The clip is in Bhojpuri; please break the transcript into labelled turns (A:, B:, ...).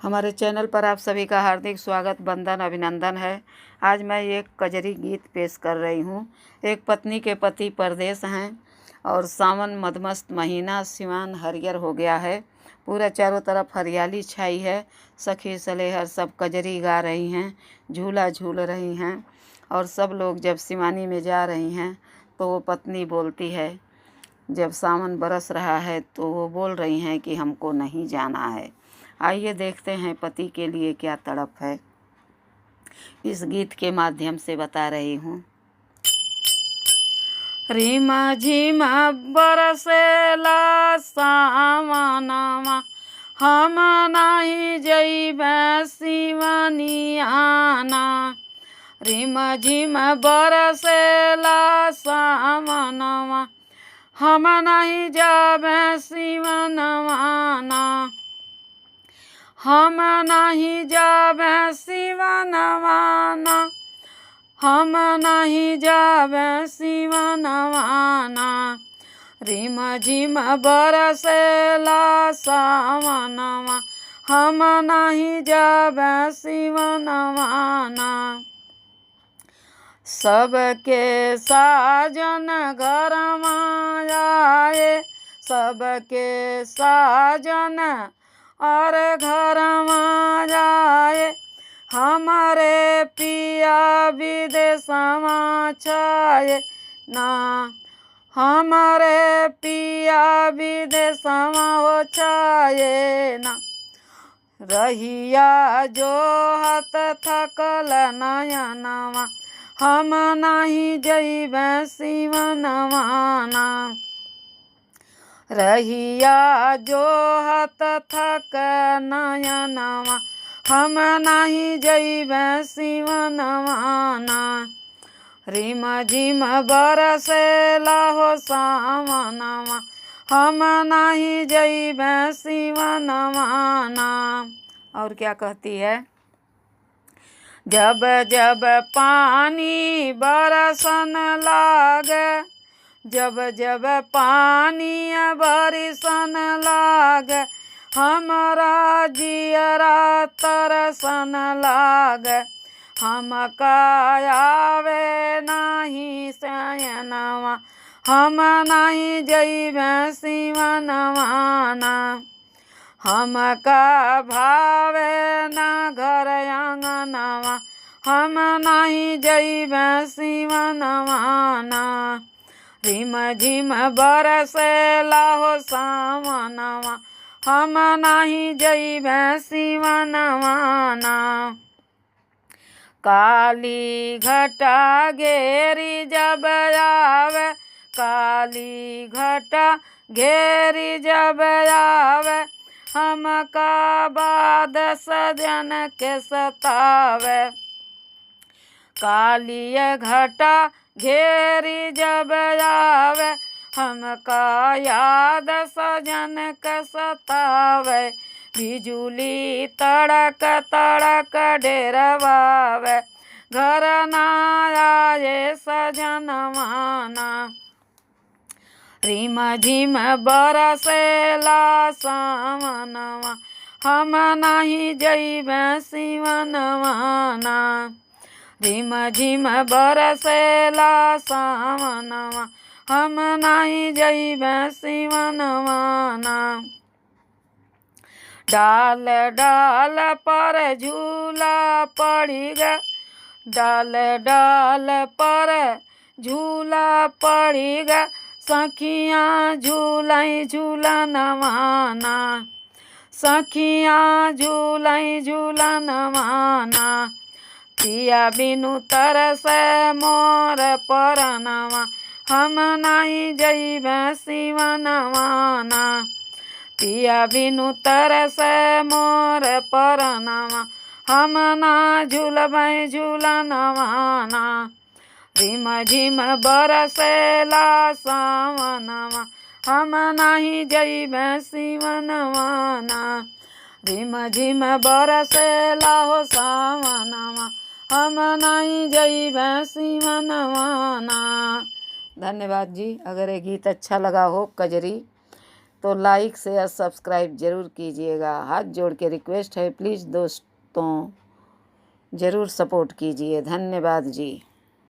A: हमारे चैनल पर आप सभी का हार्दिक स्वागत, वंदन, अभिनंदन है। आज मैं एक कजरी गीत पेश कर रही हूँ। एक पत्नी के पति परदेश हैं और सावन मधमस्त महीना, सिवान हरियर हो गया है। पूरा चारों तरफ हरियाली छाई है। सखी सलेहर सब कजरी गा रही हैं, झूला झूल रही हैं। और सब लोग जब सिवानी में जा रही हैं तो वो पत्नी बोलती है, जब सावन बरस रहा है तो वो बोल रही हैं कि हमको नहीं जाना है। आइए देखते हैं पति के लिए क्या तड़प है। इस गीत के माध्यम से बता रही हूँ। रिमा झिमा बरसेला सावनमा, हम नहीं जइबे सिवनियाना। रिमा झिमा बरसेला सावनमा, हम नहीं जाबे सिवनवाना। हम नहीं जाबे सिवनवाना, हम नहीं जाबे सिवनवाना। रिम झिम बरसेला सावनमा, हम नहीं जाबे सिवनवाना। सबके साजन घर में आए, सबके साजन और घर में जाए। हमारे पिया विदेश में छाए ना, हमारे पिया विदेश में हो छाए ना। रहिया जो हाथ थकल नयनवा, हम नहीं जइबे सिवनवाना। रहिया जो हाथ थक नयनवा, हम नहीं जइबे सिवनवाना। रिम झिम बरसेला हो सावनवा, हम नहीं जइबे सिवनवाना। और क्या कहती है? जब जब पानी बरसन लागे, जब जब पानी बरसन लागे, हमारा जियरा तरसन लागे। हम आवे नहीं सयनवा, हम नहीं जइबे सिवनवाना। हम भावे न घर आंगनवा, हम नहीं जइबे सिवनवाना। रिम झिम बरसेला हो सावनवा, हम नहीं जइबे सिवनवाना। काली घटा घेरी जब आवे, काली घटा घेरी जब आवे, हम बाद सजन के सतावे। काली घटा घेरी जब आवे, हमका याद सजन के सतावे। बिजुली तड़क तड़क डेरवावे, घर ना आए सजनवाना। रिम झिम बरसेला सावनवा, हम नहीं जइबे सिवनवाना। रिम झिम बरसेला सावनवा, हम नहीं जइबे सिवनवाना। डाल डाल पर झूला पड़ी ग, डाल डाल पर झूला पड़ी ग। सखियाँ झूलाई झूलनवाना, सखियाँ झूलाई झूलनवाना। पिया बिनु तरसे मोर परनवा, हम नहीं जइबे सिवनवाना। पिया बिनु तरसे मोर परनवा, हम ना झूलबै झूलनवाना। रिम झिम बरसेला सावनवा, हम नहीं जइबे सिवनवाना। रिम झिम बरसेला हो सावनवा, हम नहीं जइबे सिवनवाना। धन्यवाद जी। अगर ये गीत अच्छा लगा हो कजरी तो लाइक शेयर सब्सक्राइब ज़रूर कीजिएगा। हाथ जोड़ के रिक्वेस्ट है, प्लीज़ दोस्तों ज़रूर सपोर्ट कीजिए। धन्यवाद जी।